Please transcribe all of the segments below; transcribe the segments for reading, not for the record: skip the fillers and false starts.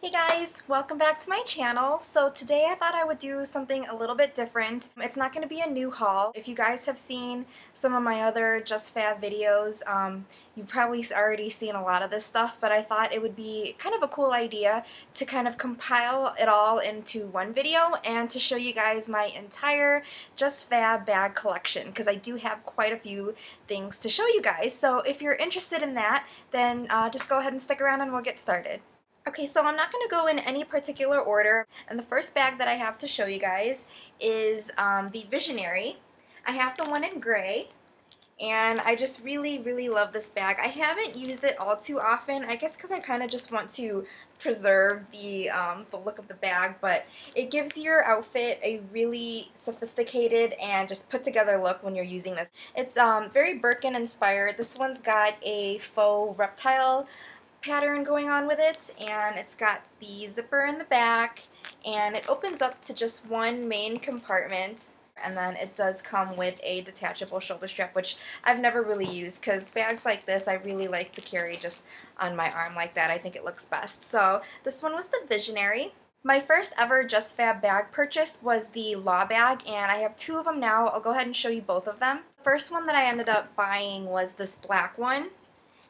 Hey guys, welcome back to my channel. So today I thought I would do something a little bit different. It's not going to be a new haul. If you guys have seen some of my other JustFab videos, you've probably already seen a lot of this stuff, but I thought it would be kind of a cool idea to kind of compile it all into one video and to show you guys my entire JustFab bag collection, because I do have quite a few things to show you guys. So if you're interested in that, then just go ahead and stick around and we'll get started. Okay, so I'm not going to go in any particular order, and the first bag that I have to show you guys is the Visionary. I have the one in gray, and I just really love this bag. I haven't used it all too often, I guess because I kind of just want to preserve the look of the bag, but it gives your outfit a really sophisticated and just put together look when you're using this. It's very Birkin inspired. This one's got a faux reptile pattern going on with it, and it's got the zipper in the back, and it opens up to just one main compartment, and then it does come with a detachable shoulder strap, which I've never really used because bags like this I really like to carry just on my arm like that. I think it looks best. So this one was the Visionary. My first ever JustFab bag purchase was the Law bag, and I have two of them now. I'll go ahead and show you both of them. The first one that I ended up buying was this black one,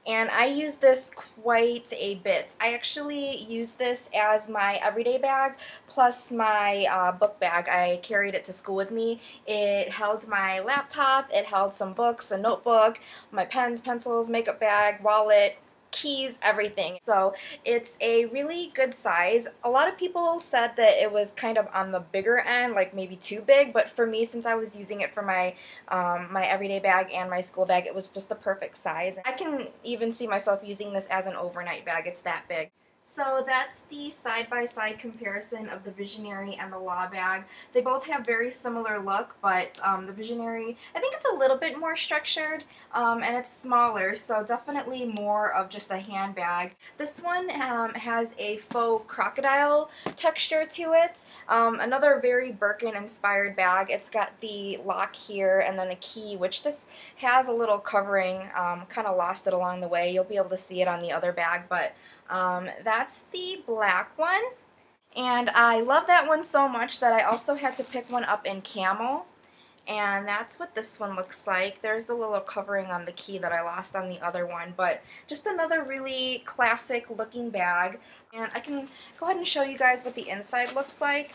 and I use this quite a bit. I actually use this as my everyday bag plus my book bag. I carried it to school with me. It held my laptop, it held some books, a notebook, my pens, pencils, makeup bag, wallet, keys, everything. So it's a really good size. A lot of people said that it was kind of on the bigger end, like maybe too big, but for me, since I was using it for my my everyday bag and my school bag, it was just the perfect size. I can even see myself using this as an overnight bag. It's that big. So that's the side-by-side comparison of the Visionary and the Law bag. They both have very similar look, but the Visionary, I think it's a little bit more structured, and it's smaller, so definitely more of just a handbag. This one has a faux crocodile texture to it. Another very Birkin-inspired bag. It's got the lock here and then the key, which this has a little covering, kind of lost it along the way. You'll be able to see it on the other bag, but that's the black one, and I love that one so much that I also had to pick one up in Camel, and that's what this one looks like. There's the little covering on the key that I lost on the other one, but just another really classic looking bag. And I can go ahead and show you guys what the inside looks like.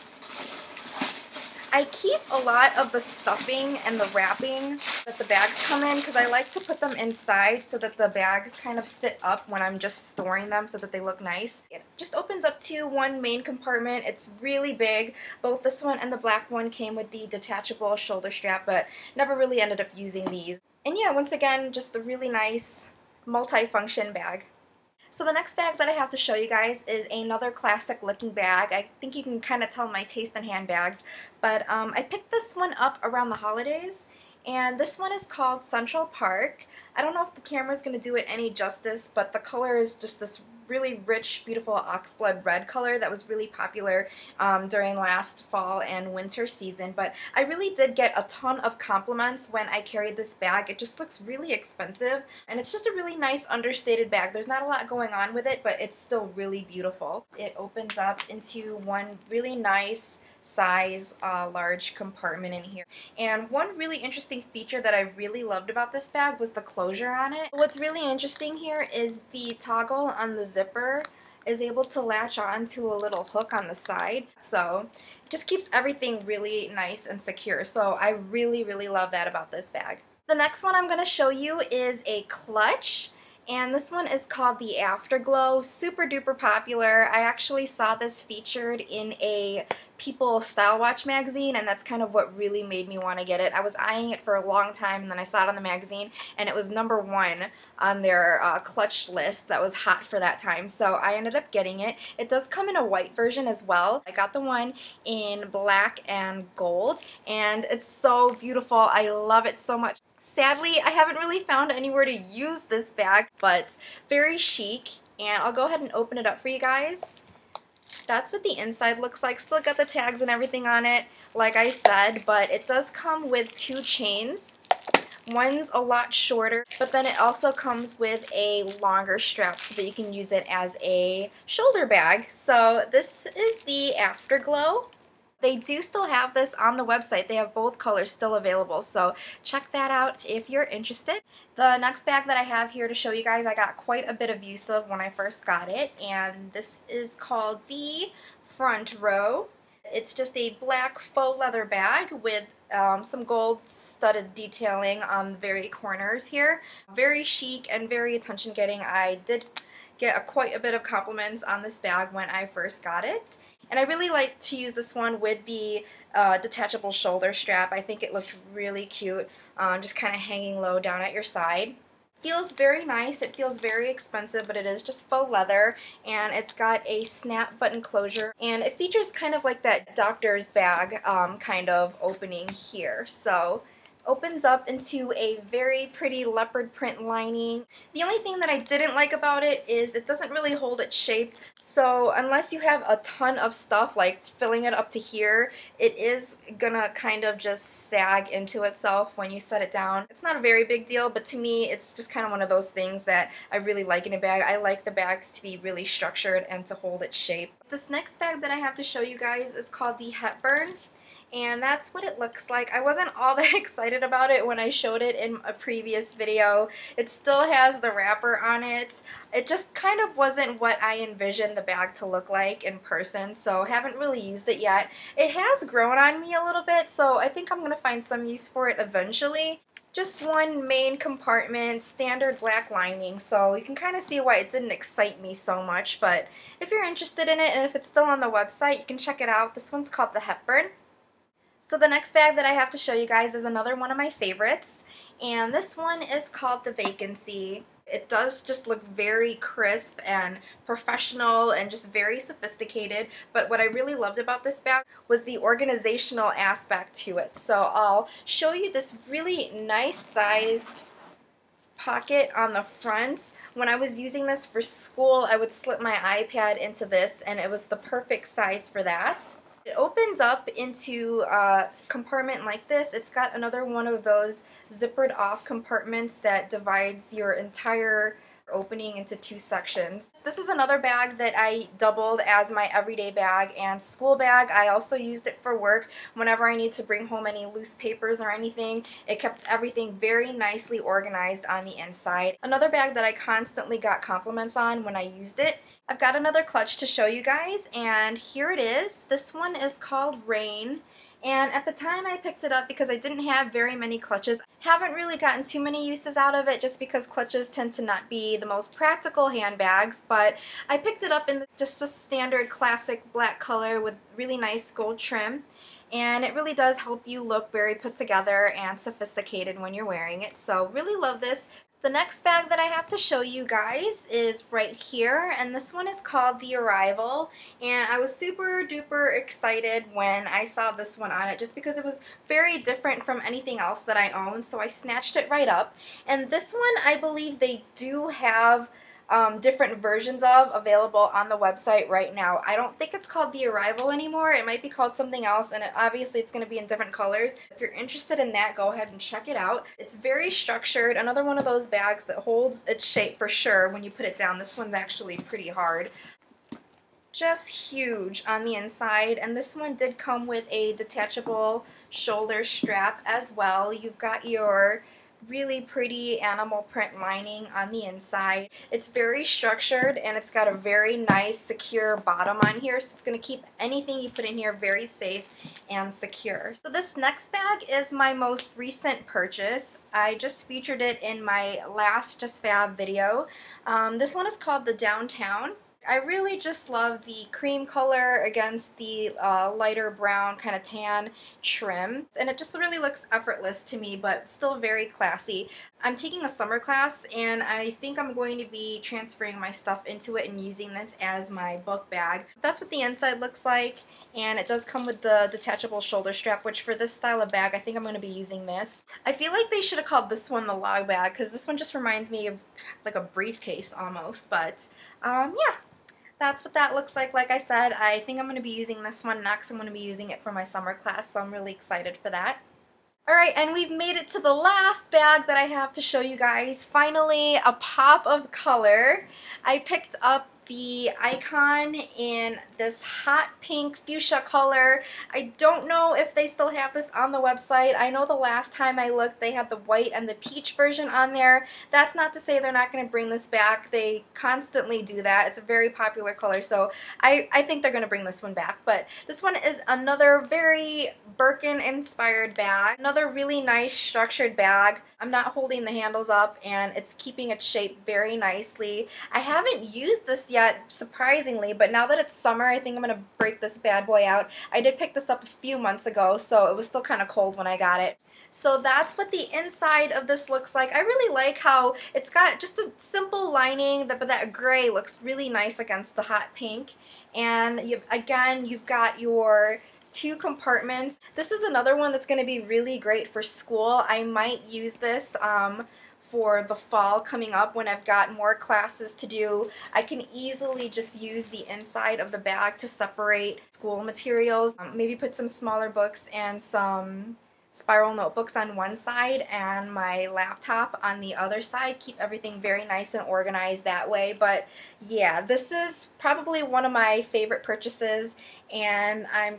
I keep a lot of the stuffing and the wrapping that the bags come in because I like to put them inside so that the bags kind of sit up when I'm just storing them so that they look nice. It just opens up to one main compartment. It's really big. Both this one and the black one came with the detachable shoulder strap, but never really ended up using these. And yeah, once again, just a really nice multi-function bag. So the next bag that I have to show you guys is another classic looking bag. I think you can kind of tell my taste in handbags, but I picked this one up around the holidays, and this one is called Central Park. I don't know if the camera is going to do it any justice, but the color is just this really rich, beautiful oxblood red color that was really popular during last fall and winter season. But I really did get a ton of compliments when I carried this bag. It just looks really expensive, and it's just a really nice understated bag. There's not a lot going on with it, but it's still really beautiful. It opens up into one really nice size large compartment in here. And one really interesting feature that I really loved about this bag was the closure on it. What's really interesting here is the toggle on the zipper is able to latch on to a little hook on the side, so it just keeps everything really nice and secure. So I really love that about this bag. The next one I'm going to show you is a clutch, and this one is called the Afterglow. Super duper popular. I actually saw this featured in a People Style Watch magazine, and that's kind of what really made me want to get it. I was eyeing it for a long time, and then I saw it on the magazine, and it was #1 on their clutch list that was hot for that time, so I ended up getting it. It does come in a white version as well. I got the one in black and gold, and it's so beautiful. I love it so much. Sadly, I haven't really found anywhere to use this bag, but very chic, and I'll go ahead and open it up for you guys. That's what the inside looks like. Still got the tags and everything on it, like I said, but it does come with two chains. One's a lot shorter, but then it also comes with a longer strap so that you can use it as a shoulder bag. So this is the Afterglow. They do still have this on the website. They have both colors still available, so check that out if you're interested. The next bag that I have here to show you guys, I got quite a bit of use of when I first got it, and this is called the Front Row. It's just a black faux leather bag with some gold studded detailing on the very corners here. Very chic and very attention getting. I did get quite a bit of compliments on this bag when I first got it. And I really like to use this one with the detachable shoulder strap. I think it looked really cute, just kind of hanging low down at your side. Feels very nice. It feels very expensive, but it is just faux leather, and it's got a snap button closure, and it features kind of like that doctor's bag kind of opening here. So opens up into a very pretty leopard print lining. The only thing that I didn't like about it is it doesn't really hold its shape, so unless you have a ton of stuff like filling it up to here, it is gonna kind of just sag into itself when you set it down. It's not a very big deal, but to me it's just kind of one of those things that I really like in a bag. I like the bags to be really structured and to hold its shape. This next bag that I have to show you guys is called the Hepburn. And that's what it looks like. I wasn't all that excited about it when I showed it in a previous video. It still has the wrapper on it. It just kind of wasn't what I envisioned the bag to look like in person, so haven't really used it yet. It has grown on me a little bit, so I think I'm going to find some use for it eventually. Just one main compartment, standard black lining, so you can kind of see why it didn't excite me so much, but if you're interested in it and if it's still on the website, you can check it out. This one's called the Hepburn. So the next bag that I have to show you guys is another one of my favorites, and this one is called the Vacancy. It does just look very crisp and professional and just very sophisticated, but what I really loved about this bag was the organizational aspect to it. So I'll show you this really nice sized pocket on the front. When I was using this for school, I would slip my iPad into this, and it was the perfect size for that. It opens up into a compartment like this. It's got another one of those zippered off compartments that divides your entire opening into two sections. This is another bag that I doubled as my everyday bag and school bag. I also used it for work whenever I need to bring home any loose papers or anything. It kept everything very nicely organized on the inside. Another bag that I constantly got compliments on when I used it. I've got another clutch to show you guys, and here it is. This one is called Rain. And at the time I picked it up because I didn't have very many clutches. Haven't really gotten too many uses out of it just because clutches tend to not be the most practical handbags, but I picked it up in just a standard classic black color with really nice gold trim. And it really does help you look very put together and sophisticated when you're wearing it. So really love this. The next bag that I have to show you guys is right here, and this one is called The Arrival, and I was super duper excited when I saw this one on it just because it was very different from anything else that I own, so I snatched it right up. And this one I believe they do have different versions of available on the website right now. I don't think it's called The Arrival anymore. It might be called something else, and obviously it's going to be in different colors. If you're interested in that, go ahead and check it out. It's very structured. Another one of those bags that holds its shape for sure when you put it down. This one's actually pretty hard. Just huge on the inside, and this one did come with a detachable shoulder strap as well. You've got your really pretty animal print lining on the inside. It's very structured, and it's got a very nice secure bottom on here, so it's going to keep anything you put in here very safe and secure. So this next bag is my most recent purchase. I just featured it in my last JustFab video. This one is called the Downtown. I really just love the cream color against the lighter brown kind of tan trim, and it just really looks effortless to me, but still very classy. I'm taking a summer class, and I think I'm going to be transferring my stuff into it and using this as my book bag. That's what the inside looks like, and it does come with the detachable shoulder strap, which for this style of bag, I think I'm going to be using this. I feel like they should have called this one the log bag, because this one just reminds me of like a briefcase almost, but yeah. That's what that looks like. Like I said, I think I'm going to be using this one next. I'm going to be using it for my summer class, so I'm really excited for that. Alright, and we've made it to the last bag that I have to show you guys. Finally, a pop of color. I picked up the Icon in this hot pink fuchsia color. I don't know if they still have this on the website. I know the last time I looked they had the white and the peach version on there. That's not to say they're not going to bring this back. They constantly do that. It's a very popular color, so I think they're going to bring this one back. But this one is another very Birkin inspired bag. Another really nice structured bag. I'm not holding the handles up and it's keeping its shape very nicely. I haven't used this yet, surprisingly, but now that it's summer, I think I'm going to break this bad boy out. I did pick this up a few months ago, so it was still kind of cold when I got it. So that's what the inside of this looks like. I really like how it's got just a simple lining, but that gray looks really nice against the hot pink. And you've got your 2 compartments. This is another one that's going to be really great for school. I might use this for the fall coming up when I've got more classes to do. I can easily just use the inside of the bag to separate school materials. Maybe put some smaller books and some spiral notebooks on one side and my laptop on the other side. Keep everything very nice and organized that way. But yeah, this is probably one of my favorite purchases, and I'm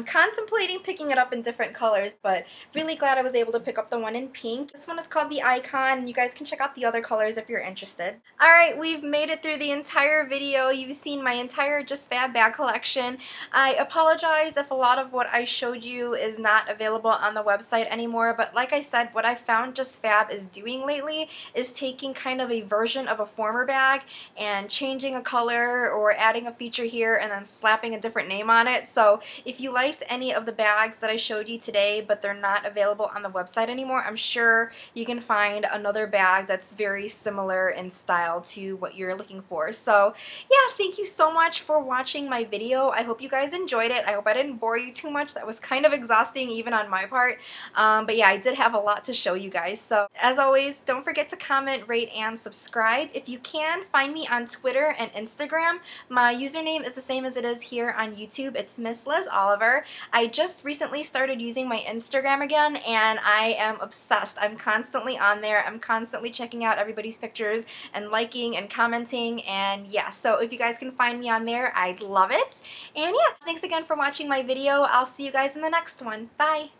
contemplating picking it up in different colors, but really glad I was able to pick up the one in pink. This one is called the Icon, and you guys can check out the other colors if you're interested. Alright, we've made it through the entire video. You've seen my entire JustFab bag collection. I apologize if a lot of what I showed you is not available on the website anymore, but like I said, what I found JustFab is doing lately is taking kind of a version of a former bag and changing a color or adding a feature here and then slapping a different name on it. So if you liked any of the bags that I showed you today but they're not available on the website anymore, I'm sure you can find another bag that's very similar in style to what you're looking for. So yeah, thank you so much for watching my video. I hope you guys enjoyed it. I hope I didn't bore you too much. That was kind of exhausting even on my part. But yeah, I did have a lot to show you guys. So as always, don't forget to comment, rate, and subscribe. If you can, find me on Twitter and Instagram. My username is the same as it is here on YouTube. It's Miss Liz Oliver. I just recently started using my Instagram again and I am obsessed. I'm constantly on there. I'm constantly checking out everybody's pictures and liking and commenting, and yeah, so if you guys can find me on there, I'd love it. And yeah, thanks again for watching my video. I'll see you guys in the next one. Bye!